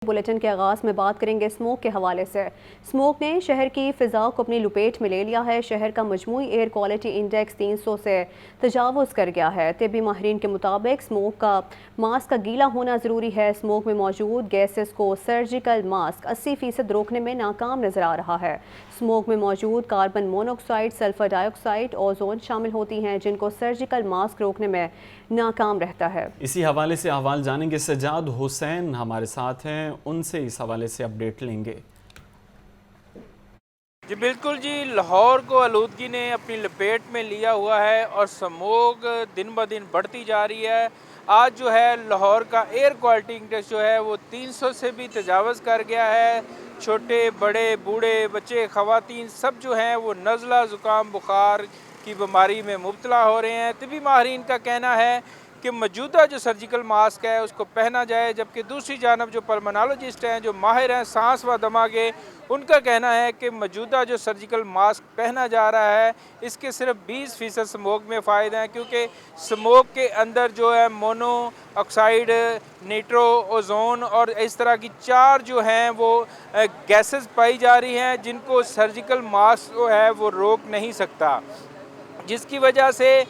Bulletin کے آغاز میں بات کریں گے اسموک کے حوالے سے۔ اسموک نے شہر کی فضا کو اپنی لپیٹ میں لے لیا ہے۔ شہر کا مجموعی ایئر کوالٹی انڈیکس 300 سے تجاوز کر گیا ہے۔ طبی ماہرین کے مطابق اسموک کا ماسک کا گیلا ہونا ضروری ہے۔ اسموک میں موجود گیسز کو سرجیکل ماسک 80% روکنے میں ناکام نظر آ رہا ہے۔ اسموک میں موجود کاربن مونوکسائیڈ، سلفر ڈائی آکسائیڈ، اوزون شامل ہوتی ہیں جن کو سرجیکل ماسک روکنے میں ناکام رہتا ہے۔ اسی حوالے سے احوال جانیں گے، سجاد حسین ہمارے ساتھ ہیں، ان سے اس حوالے سے اپڈیٹ لیں گے۔ جی بالکل جی، لاہور کو آلودگی نے اپنی لپیٹ میں لیا ہوا ہے اور سموگ دن بہ دن بڑھتی جا رہی ہے۔ آج جو ہے لاہور کا ایئر کوالٹی انڈیکس جو ہے وہ 300 سے بھی تجاوز کر گیا ہے۔ چھوٹے بڑے بوڑھے بچے خواتین سب جو ہیں وہ نزلہ زکام بخار کی بیماری میں مبتلا ہو رہے ہیں۔ طبی ماہرین کا کہنا ہے کہ موجودہ جو سرجیکل ماسک ہے اس کو پہنا جائے، جبکہ دوسری جانب جو پلمنالوجسٹ ہیں، جو ماہر ہیں سانس و دمہ کے، ان کا کہنا ہے کہ موجودہ جو سرجیکل ماسک پہنا جا رہا ہے اس کے صرف 20% سموگ میں فائدہ ہیں، کیونکہ سموگ کے اندر جو ہے مونو آکسائڈ، نیٹرو، اوزون اور اس طرح کی 4 جو ہیں وہ گیسز پائی جا رہی ہیں جن کو سرجیکل ماسک جو ہے وہ روک نہیں سکتا، جس کی وجہ سے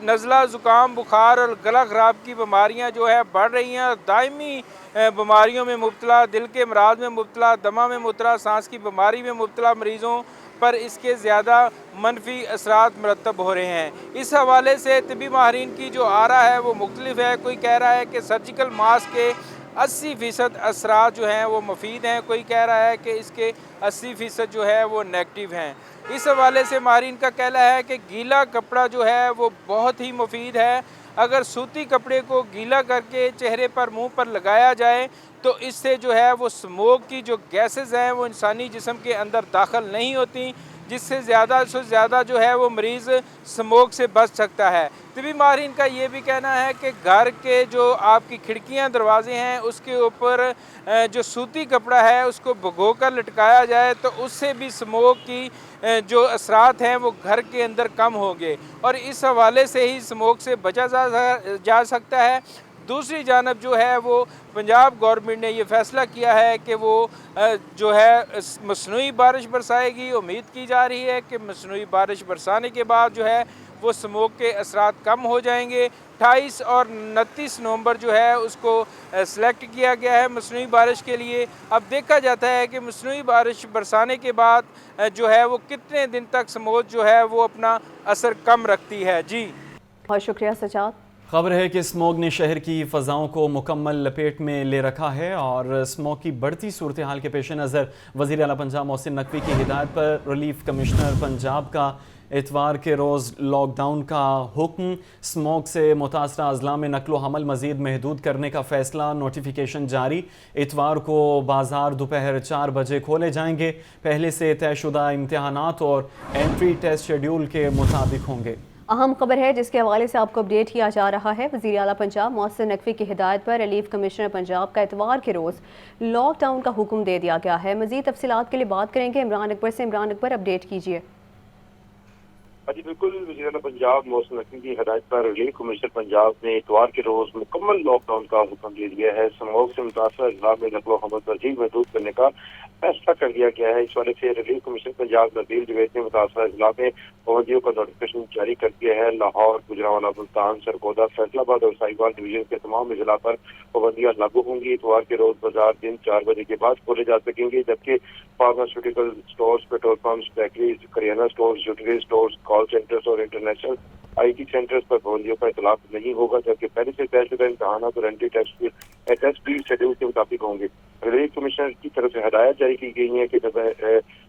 نزلہ زکام بخار اور گلا خراب کی بیماریاں جو ہے بڑھ رہی ہیں اور دائمی بیماریوں میں مبتلا، دل کے امراض میں مبتلا، دمہ میں مبتلا، سانس کی بیماری میں مبتلا مریضوں پر اس کے زیادہ منفی اثرات مرتب ہو رہے ہیں۔ اس حوالے سے طبی ماہرین کی جو آرا ہے وہ مختلف ہے۔ کوئی کہہ رہا ہے کہ سرجیکل ماسک کے 80% اثرات جو ہیں وہ مفید ہیں، کوئی کہہ رہا ہے کہ اس کے 80% جو ہے وہ نیگیٹو ہیں۔ اس حوالے سے ماہرین کا کہنا ہے کہ گیلا کپڑا جو ہے وہ بہت ہی مفید ہے۔ اگر سوتی کپڑے کو گیلا کر کے چہرے پر، منہ پر لگایا جائے تو اس سے جو ہے وہ اسموگ کی جو گیسز ہیں وہ انسانی جسم کے اندر داخل نہیں ہوتی، جس سے زیادہ سے زیادہ جو ہے وہ مریض اسموگ سے بچ سکتا ہے۔ طبی ماہرین کا یہ بھی کہنا ہے کہ گھر کے جو آپ کی کھڑکیاں دروازے ہیں اس کے اوپر جو سوتی کپڑا ہے اس کو بھگو کر لٹکایا جائے تو اس سے بھی اسموگ کی جو اثرات ہیں وہ گھر کے اندر کم ہوں گے اور اس حوالے سے ہی اسموگ سے بچا جا سکتا ہے۔ دوسری جانب جو ہے وہ پنجاب گورنمنٹ نے یہ فیصلہ کیا ہے کہ وہ جو ہے مصنوعی بارش برسائے گی۔ امید کی جا رہی ہے کہ مصنوعی بارش برسانے کے بعد جو ہے وہ اسموگ کے اثرات کم ہو جائیں گے۔ 28 اور 29 نومبر جو ہے اس کو سلیکٹ کیا گیا ہے مصنوعی بارش کے لیے۔ اب دیکھا جاتا ہے کہ مصنوعی بارش برسانے کے بعد جو ہے وہ کتنے دن تک اسموگ جو ہے وہ اپنا اثر کم رکھتی ہے۔ جی بہت شکریہ سجاد۔ خبر ہے کہ اسموگ نے شہر کی فضاؤں کو مکمل لپیٹ میں لے رکھا ہے اور اسموگ کی بڑھتی صورتحال کے پیش نظر وزیر اعلیٰ پنجاب محسن نقوی کی ہدایت پر ریلیف کمشنر پنجاب کا اتوار کے روز لاک ڈاؤن کا حکم۔ اسموگ سے متاثرہ اضلاع میں نقل و حمل مزید محدود کرنے کا فیصلہ، نوٹیفیکیشن جاری۔ اتوار کو بازار دوپہر 4 بجے کھولے جائیں گے۔ پہلے سے طے شدہ امتحانات اور انٹری ٹیسٹ شیڈیول کے مطابق ہوں گے۔ اہم خبر ہے جس کے حوالے سے آپ کو اپڈیٹ کیا جا رہا ہے۔ وزیر اعلیٰ پنجاب محسن نقوی کی ہدایت پر ریلیف کمشنر پنجاب کا اتوار کے روز لاک ڈاؤن کا حکم دے دیا گیا ہے۔ مزید تفصیلات کے لیے بات کریں گے عمران اکبر سے۔ عمران اکبر، اپڈیٹ کیجیے۔ جی بالکل، وزیر اعلیٰ پنجاب محسن نقوی کی ہدایت پر ریلیف کمشنر پنجاب نے اتوار کے روز مکمل لاک ڈاؤن کا حکم دے دیا ہے۔ اسموگ سے متاثرہ اضلاع میں نقل و حمل مزید محدود کرنے کا فیصلہ کر لیا گیا ہے۔ اس والے سے ریلیف کمشنر پنجاب نبیل جوید نے متاثرہ اضلاع میں پابندیوں کا نوٹیفکیشن جاری کر دیا ہے۔ لاہور، گجرانوالہ، ملتان، سرگودا، فیصل آباد اور ساہیوال ڈویژن کے تمام اضلاع پر پابندیاں لاگو ہوں گی۔ اتوار کے روز بازار دن 4 بجے کے بعد کھولے جا سکیں گے، جبکہ pharmaceutical stores, petrol pumps, bakeries, کریانہ stores, utility stores, call centres اور انٹرنیشنل آئی ٹی سینٹرز پر پابندیوں کا اطلاق نہیں ہوگا، جبکہ پہلے سے طے شدہ امتحانات اور انٹری ٹیسٹ بھی شیڈول کے مطابق ہوں گے۔ ریلیف کمشنر کی طرف سے ہدایت جاری کی گئی ہے کہ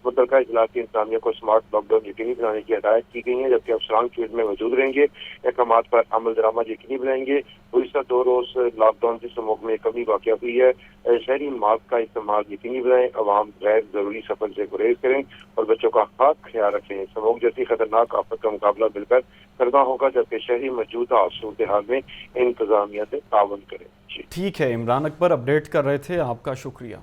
متعلقہ اضلاع کی انتظامیہ کو اسمارٹ لاک ڈاؤن یقینی بنانے کی ہدایت کی گئی ہے، جبکہ افسران فیلڈ میں موجود رہیں گے، احکامات پر عمل درآمد یقینی بنائیں گے۔ گزشتہ 2 روز لاک ڈاؤن سے اسموگ میں کمی واقع ہوئی ہے۔ شہری ماسک کا استعمال یقینی بنائیں، عوام غیر ضروری سفر سے گریز کریں اور بچوں کا خاص خیال رکھیں۔ اسموگ جیسی خطرناک آفت کا مقابلہ مل کر کرنا ہوگا، جبکہ شہری موجودہ صورتحال میں انتظامیہ سے تعاون کریں۔ ٹھیک ہے، عمران اکبر اپڈیٹ کر رہے تھے، آپ کا شکریہ۔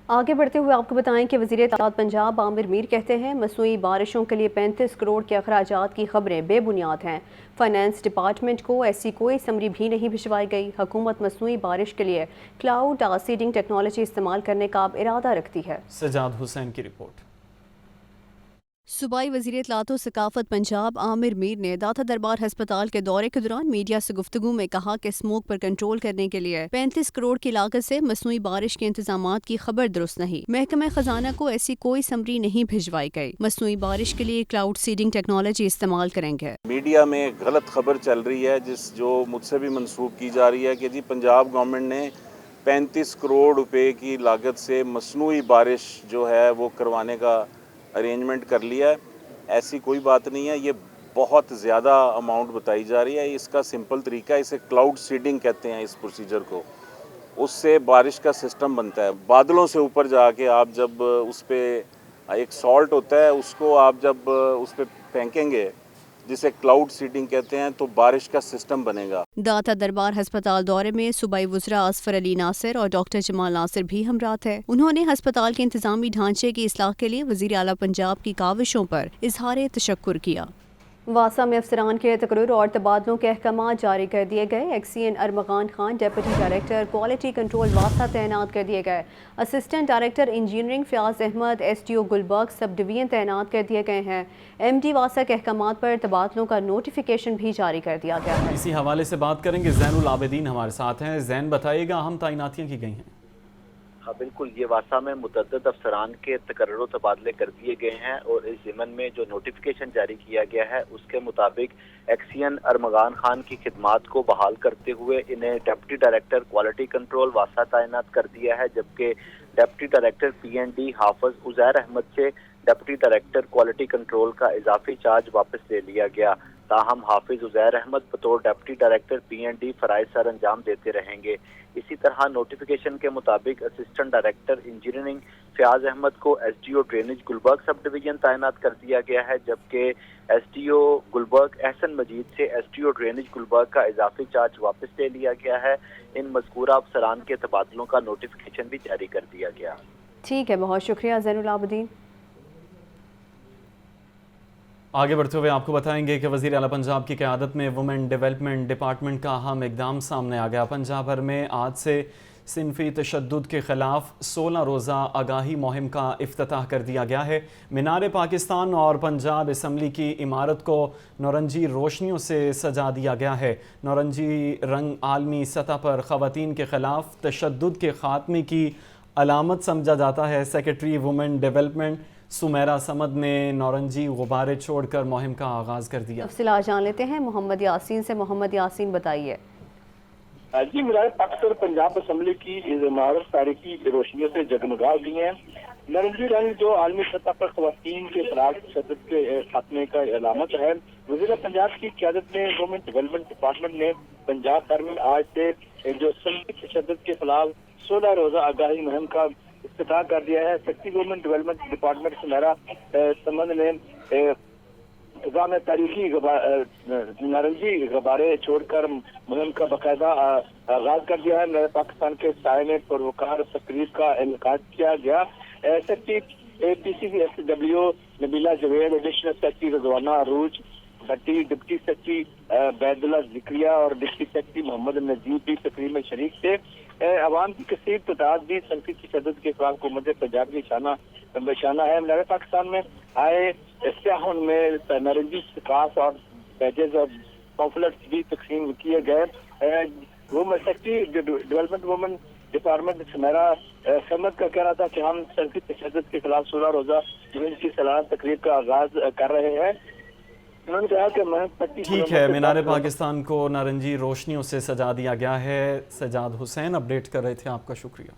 आगे बढ़ते हुए आपको बताएं कि वज़ीर इत्तलात पंजाब आमिर मीर कहते हैं मसनूई बारिशों के लिए 35 करोड़ के अखराजात की खबरें बेबुनियाद हैं। फाइनेंस डिपार्टमेंट को ऐसी कोई समरी भी नहीं भिजवाई गई। हुकूमत मसनूई बारिश के लिए क्लाउड सीडिंग टेक्नोलॉजी इस्तेमाल करने का इरादा रखती है। सजाद हुसैन की रिपोर्ट। सूबाई वज़ीर इत्तलात व सकाफत पंजाब आमिर मीर ने दाता दरबार हस्पताल के दौरे के दौरान मीडिया से गुफ्तगू में कहा कि स्मोक पर कंट्रोल करने के लिए 35 करोड़ की लागत से मसनूई बारिश के इंतजामात की खबर दुरुस्त नहीं। महकमा खजाना को ऐसी कोई समरी नहीं भिजवाई गई। मसनूई बारिश के लिए क्लाउड सीडिंग टेक्नोलॉजी इस्तेमाल करेंगे। मीडिया में गलत खबर चल रही है जो मुझसे भी मंसूब की जा रही है कि जी पंजाब गवर्नमेंट ने 35 करोड़ रुपए की लागत से मसनूई बारिश जो है वो करवाने का अरेंजमेंट कर लिया है। ऐसी कोई बात नहीं है, ये बहुत ज़्यादा अमाउंट बताई जा रही है। इसका सिंपल तरीका है, इसे क्लाउड सीडिंग कहते हैं इस प्रोसीजर को। उससे बारिश का सिस्टम बनता है। बादलों से ऊपर जाके आप जब उस पर एक सॉल्ट होता है उसको आप जब उस पर फेंकेंगे जिसे क्लाउड सीडिंग कहते हैं तो बारिश का सिस्टम बनेगा। दाता दरबार हस्पताल दौरे में सूबाई वज़रा असफर अली नासिर और डॉक्टर जमाल नासिर भी हमराह थे। उन्होंने हस्पताल के इंतजामी ढांचे की इस्लाह के लिए वज़ीर आला पंजाब की काविशों पर इजहार तशक्कुर किया। वासा में अफसरान के तकरीर और तबादलों के अहकामात जारी कर दिए गए। XEN Armaghan Khan deputy director quality control वासा तैनात कर दिए गए। Assistant director engineering Fayaz Ahmed SDO Gulberg sub division तैनात कर दिए गए हैं। MD वासा के अहकामात पर तबादलों का नोटिफिकेशन भी जारी कर दिया गया है। इसी हवाले से बात करेंगे, ज़ैनुल आबिदीन हमारे साथ हैं। ज़ैन, बताइएगा अहम तैनातियाँ की गई हैं। हाँ बिल्कुल, ये वासा में मुतअद्दिद अफसरान के तकर्रुर व तबादले कर दिए गए हैं और इस ज़िमन में जो नोटिफिकेशन जारी किया गया है उसके मुताबिक एक्सीएन अरमगान खान की खिदमात को बहाल करते हुए इन्हें डिप्टी डायरेक्टर क्वालिटी कंट्रोल वासा तैनात कर दिया है, जबकि डिप्टी डायरेक्टर PND हाफिज उज़ैर अहमद से डिप्टी डायरेक्टर क्वालिटी कंट्रोल का इजाफी चार्ज वापस ले लिया गया। ताहम हाफिज उज़ैर अहमद बतौर डिप्टी डायरेक्टर PND फराइज सर अंजाम देते रहेंगे। इसी तरह नोटिफिकेशन के मुताबिक assistant director engineering Fayaz Ahmed को SDO drainage Gulberg sub division तैनात कर दिया गया है, जबकि SDO गुलबर्ग एहसन मजीद से SDO ड्रेनेज गुलबर्ग का इजाफी चार्ज वापस ले लिया गया है। इन मज़कूरा अफसरान के तबादलों का नोटिफिकेशन भी जारी कर दिया गया। ठीक है, बहुत शुक्रिया ज़ैनुल आबिदीन। आगे बढ़ते हुए आपको बताएंगे कि वज़ीर आला पंजाब की क़यादत में वुमेन डेवलपमेंट डिपार्टमेंट का अहम इक़दाम सामने आ गया। पंजाब भर में आज से सिनफी तशद्दुद के ख़िलाफ़ 16 रोज़ा आगाही मुहिम का इफ्तिताह कर दिया गया है। मीनार पाकिस्तान और पंजाब असम्बली की इमारत को नौरंजी रोशनियों से सजा दिया गया है। नौरंजी रंग आलमी सतह पर ख़वातीन के ख़िलाफ़ तशद्दुद के ख़ात्मे की अलामत समझा जाता है। Secretary women development Sumera Samad ने नौरंजी गुब्बारे छोड़कर मुहिम का आगाज़ कर दिया। तफसीलात जान लेते हैं मोहम्मद यासीन से। मोहम्मद यासीन, बताइए। जी, मीनार पाकिस्तान पंजाब असम्बली की इमारत तारीखी रोशनियों से जगमगा गई है। नारंगी रंग जो आलमी सतह पर ख़वातीन के खिलाफ तशद्दुद के खात्मे का अलामत है। वज़ीर पंजाब की क़यादत में वुमेन डेवलपमेंट डिपार्टमेंट ने पंजाब भर में आज से जो सिनफी तशद्दुद के खिलाफ 16 रोज़ा आगाही मुहिम का इफ्तिताह कर दिया है। Secretary women development department Sumera Samad ने फिजा में तारीखी नारंगी गुब्बारे छोड़कर मुहिम का बाकायदा आगाज कर दिया है। नए पाकिस्तान के साय में पुरवकार तकरीब का इनकाद किया गया। Secretary PCB SW Nabila Javed, additional secretary Rizwana Arooj Bhatti, deputy secretary Ubaidullah Zakariya और डिप्टी सेक्रेटरी मोहम्मद नजीब भी तकरीब में शरीक थे। अवाम की कसीर तादाद भी सिनफी तशद्दुद के खिलाफ हुकूमत पंजाब की शाना है। मीनार पाकिस्तान में आए इस्तिहां में नारंगी स्कार्फ और बैजेज और पॉम्फलेट्स भी तकसीम किए गए। Women secretary development women department Sumera Samad का कहना था कि हम सिनफी तशद्दुद के खिलाफ 16 रोज़ा मुहिम की सालाना तकरीब का आगाज कर रहे हैं। उन्होंने कहा कि ठीक है, मीनार पाकिस्तान को नारंगी रोशनियों से सजा दिया गया है। सजाद हुसैन अपडेट कर रहे थे, आपका शुक्रिया।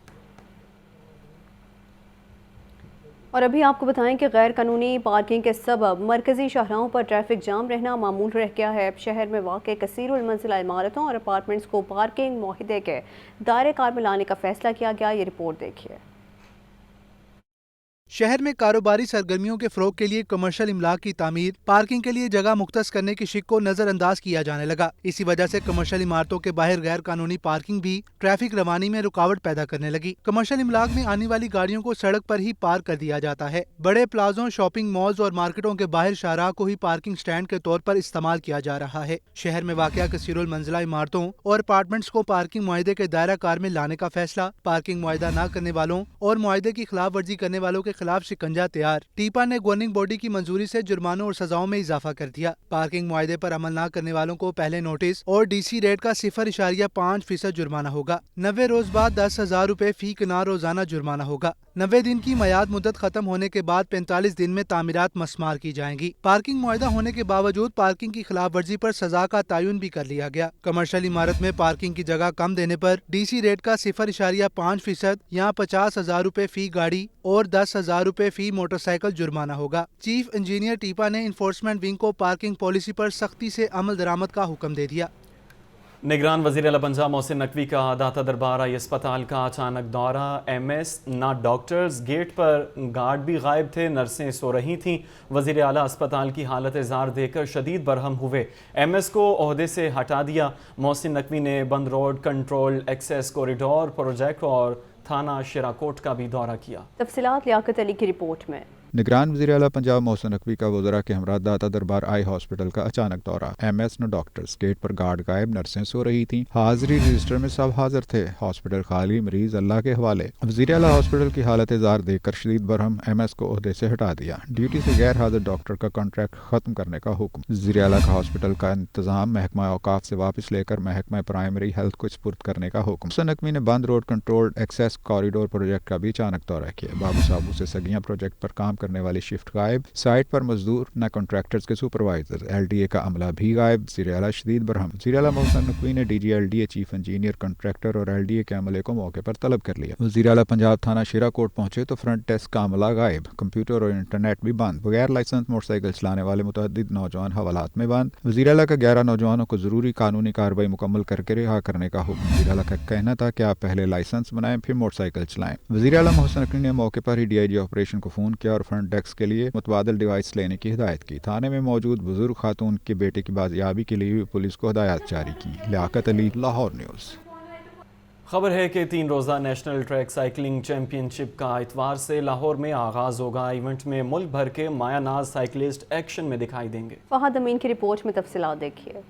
और अभी आपको बताएं कि गैर कानूनी पार्किंग के सबब मरकजी शाहराहों पर ट्रैफिक जाम रहना मामूल रह गया है। शहर में वाक़ कसीरुल मंजिला इमारतों और अपार्टमेंट्स को पार्किंग मुआहदे के दायरे कार में लाने का फैसला किया गया। ये रिपोर्ट देखिए। शहर में कारोबारी सरगर्मियों के फरोग के लिए कमर्शियल इमलाक की तामीर, पार्किंग के लिए जगह मुख्तस करने की शिक को नजरअंदाज किया जाने लगा। इसी वजह से कमर्शियल इमारतों के बाहर गैर कानूनी पार्किंग भी ट्रैफिक रवानी में रुकावट पैदा करने लगी। कमर्शियल इमलाक में आने वाली गाड़ियों को सड़क पर ही पार्क कर दिया जाता है। बड़े प्लाजों, शॉपिंग मॉल्स और मार्केटों के बाहर शाहराह को ही पार्किंग स्टैंड के तौर पर इस्तेमाल किया जा रहा है। शहर में वाक़या कसीरुल मंजिला इमारतों और अपार्टमेंट्स को पार्किंग मुआहदे के दायरा कार में लाने का फैसला, पार्किंग मुआहदा न करने वालों और मुआहदे की खिलाफ वर्जी करने वालों के खिलाफ शिकंजा तैयार। टीपा ने गवर्निंग बॉडी की मंजूरी से जुर्मानों और सजाओं में इजाफा कर दिया। पार्किंग मुआहदे पर अमल न करने वालों को पहले नोटिस और DC रेट का 0.5% जुर्माना होगा। 90 रोज बाद 10,000 रुपए फी किनार रोजाना जुर्माना होगा। 90 दिन की मयाद मुद्दत खत्म होने के बाद 45 दिन में तामीरात मस्मार की जाएंगी। पार्किंग मुआहदा होने के बावजूद पार्किंग की खिलाफ वर्जी पर सजा का तयन भी कर लिया गया। कमर्शियल इमारत में पार्किंग की जगह कम देने पर DC रेट का 0.5% या 50,000 रुपए फी गाड़ी और 10,000 रुपए फी मोटरसाइकिल जुर्माना होगा। चीफ इंजीनियर टीपा ने इन्फोर्समेंट विंग को पार्किंग पॉलिसी पर सख्ती से अमल दरामद का हुक्म दे दिया। निगरान वज़ीर आला पंजाब मोहसिन नकवी का दाता दरबार आई अस्पताल का अचानक दौरा। MS ना डॉक्टर्स, गेट पर गार्ड भी गायब थे, नर्सें सो रही थीं। वज़ीर आला अस्पताल की हालत ज़ार देखकर शदीद बरहम हुए। MS को ओहदे से हटा दिया। मोहसिन नकवी ने Bund road, control access corridor project और थाना शिराकोट का भी दौरा किया। तफसीलात लियाकत अली की रिपोर्ट में। निगरान वज़ीर आला पंजाब मोहसिन नकवी का वज़रा के हमरा दाता दरबार आई हॉस्पिटल का अचानक दौरा। MS न डॉक्टर्स, गेट पर गार्ड गायब, नर्सें सो रही थीं। हाजिरी रजिस्टर में सब हाजिर थे। हॉस्पिटल खाली, मरीज अल्लाह के हवाले। वज़ीर आला हॉस्पिटल की हालत ज़ार देखकर शदीद बरहम, MS को ओहदे से हटा दिया। ड्यूटी से गैर हाजिर डॉक्टर का कॉन्ट्रैक्ट खत्म करने का हुक्म। वज़ीर आला का हॉस्पिटल का इंतजाम महकमा औकाफ से वापस लेकर महकमा प्राइमरी हेल्थ को स्पुर्द करने का हुक्म। मोहसिन नकवी ने Bund road, control access corridor project का भी अचानक दौरा किया। बाबू साबू से सगियां प्रोजेक्ट पर काम करने वाली शिफ्ट गायब, साइट पर मजदूर न कॉन्ट्रैक्टर्स के सुपरवाइजर, LDA का अमला भी गायब। वज़ीर आला शदीद बरहम। वज़ीर आला मोहसिन नकवी ने DG LDA, chief engineer, contractor और LDA के अमले को मौके पर तलब कर लिया। वज़ीर आला पंजाब थाना शिराकोट पहुंचे तो फ्रंट डेस्क का अमला गायब, कंप्यूटर और इंटरनेट भी बंद। बगैर लाइसेंस मोटरसाइकिल चलाने वाले मुतअद्दिद नौजवान हवालात में बंद। वज़ीर आला का 11 नौजवानों को जरूरी कानूनी कार्रवाई मुकम्मल करके रिहा करने का हुक्म। वज़ीर आला का कहना था कि आप पहले लाइसेंस बनाएं फिर मोटरसाइकिल चलाएं। वज़ीर आला मोहसिन नकवी ने मौके पर ही DIG ऑपरेशन को फोन किया और फ्रंट डेस्क के लिए मुतबादिल डिवाइस लेने की हिदायत की। थाने में मौजूद बुजुर्ग खातून के बेटे की बाजियाबी के लिए भी पुलिस को हिदायत जारी की। लियाकत अली, लाहौर न्यूज़। खबर है कि 3 रोज़ा नेशनल ट्रैक साइकिलिंग चैंपियनशिप का इतवार से लाहौर में आगाज़ होगा। इवेंट में मुल्क भर के मायानाज साइकिलिस्ट एक्शन में दिखाई देंगे। फहद अमीन की रिपोर्ट में तफसीलात देखिए।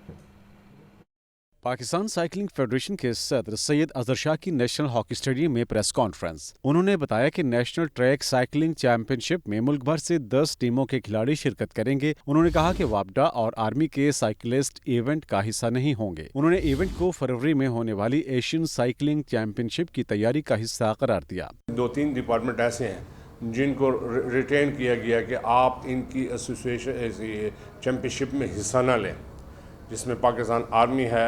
पाकिस्तान साइकिलिंग फेडरेशन के सदर सैयद अजहर शाह की नेशनल हॉकी स्टेडियम में प्रेस कॉन्फ्रेंस। उन्होंने बताया कि नेशनल ट्रैक साइकिलिंग चैंपियनशिप में मुल्क भर से 10 टीमों के खिलाड़ी शिरकत करेंगे। उन्होंने कहा कि वापडा और आर्मी के साइकिलिस्ट इवेंट का हिस्सा नहीं होंगे। उन्होंने इवेंट को फरवरी में होने वाली एशियन साइकिलिंग चैंपियनशिप की तैयारी का हिस्सा करार दिया। 2-3 डिपार्टमेंट ऐसे हैं जिनको रिटेन किया गया कि आप इनकी एसोसिएशन चैंपियनशिप में हिस्सा न लें, जिसमें पाकिस्तान आर्मी है,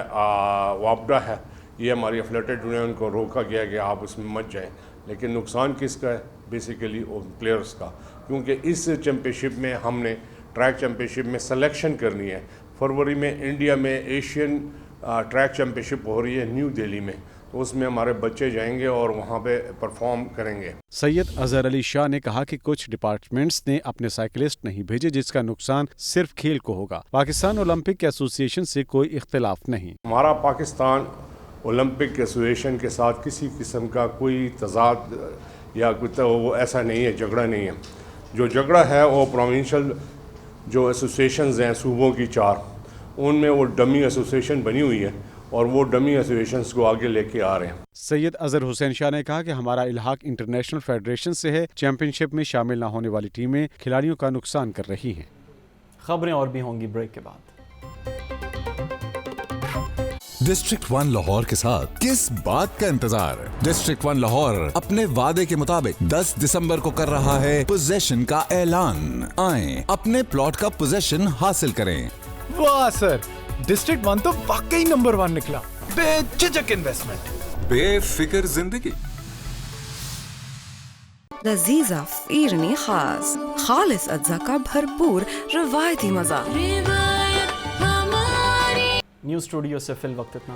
वापडा है, ये हमारी एफिलेटेड यूनियन, उनको रोका गया कि आप उसमें मत जाएं। लेकिन नुकसान किसका है? बेसिकली प्लेयर्स का, क्योंकि इस चैंपियनशिप में हमने ट्रैक चैंपियनशिप में सिलेक्शन करनी है। फरवरी में इंडिया में एशियन ट्रैक चैंपियनशिप हो रही है न्यू दिल्ली में, तो उसमें हमारे बच्चे जाएंगे और वहाँ पे परफॉर्म करेंगे। सैयद अजहर अली शाह ने कहा कि कुछ डिपार्टमेंट्स ने अपने साइकिलिस्ट नहीं भेजे, जिसका नुकसान सिर्फ खेल को होगा। पाकिस्तान ओलंपिक एसोसिएशन से कोई इख्तिलाफ नहीं। हमारा पाकिस्तान ओलंपिक एसोसिएशन के साथ किसी किस्म का कोई तजाद या कोई वो ऐसा नहीं है, झगड़ा नहीं है। जो झगड़ा है वो प्रोविंशियल जो एसोसिएशंस हैं सूबों की 4, उनमें वो डमी एसोसिएशन बनी हुई है और वो डमी एसोसिएशंस को आगे लेके आ रहे हैं। सैयद अजहर हुसैन शाह ने कहा कि हमारा इल्हाक इंटरनेशनल फेडरेशन से है। चैंपियनशिप में शामिल न होने वाली टीमें खिलाड़ियों का नुकसान कर रही हैं। खबरें और भी होंगी ब्रेक के बाद। डिस्ट्रिक्ट 1 लाहौर के साथ किस बात का इंतजार? डिस्ट्रिक्ट 1 लाहौर अपने वादे के मुताबिक 10 दिसंबर को कर रहा है पोजेशन का ऐलान। आएं, अपने प्लॉट का पोजेशन हासिल करें। वाह सर, डिस्ट्रिक्ट 1 तो वाकई नंबर 1 निकला। बेझिझक इन्वेस्टमेंट, बेफिक्र जिंदगी। लजीजा ईरनी खास, खालिस अज्जा का भरपूर रवायती मजा। न्यूज़ स्टूडियो से फिल वक्त इतना।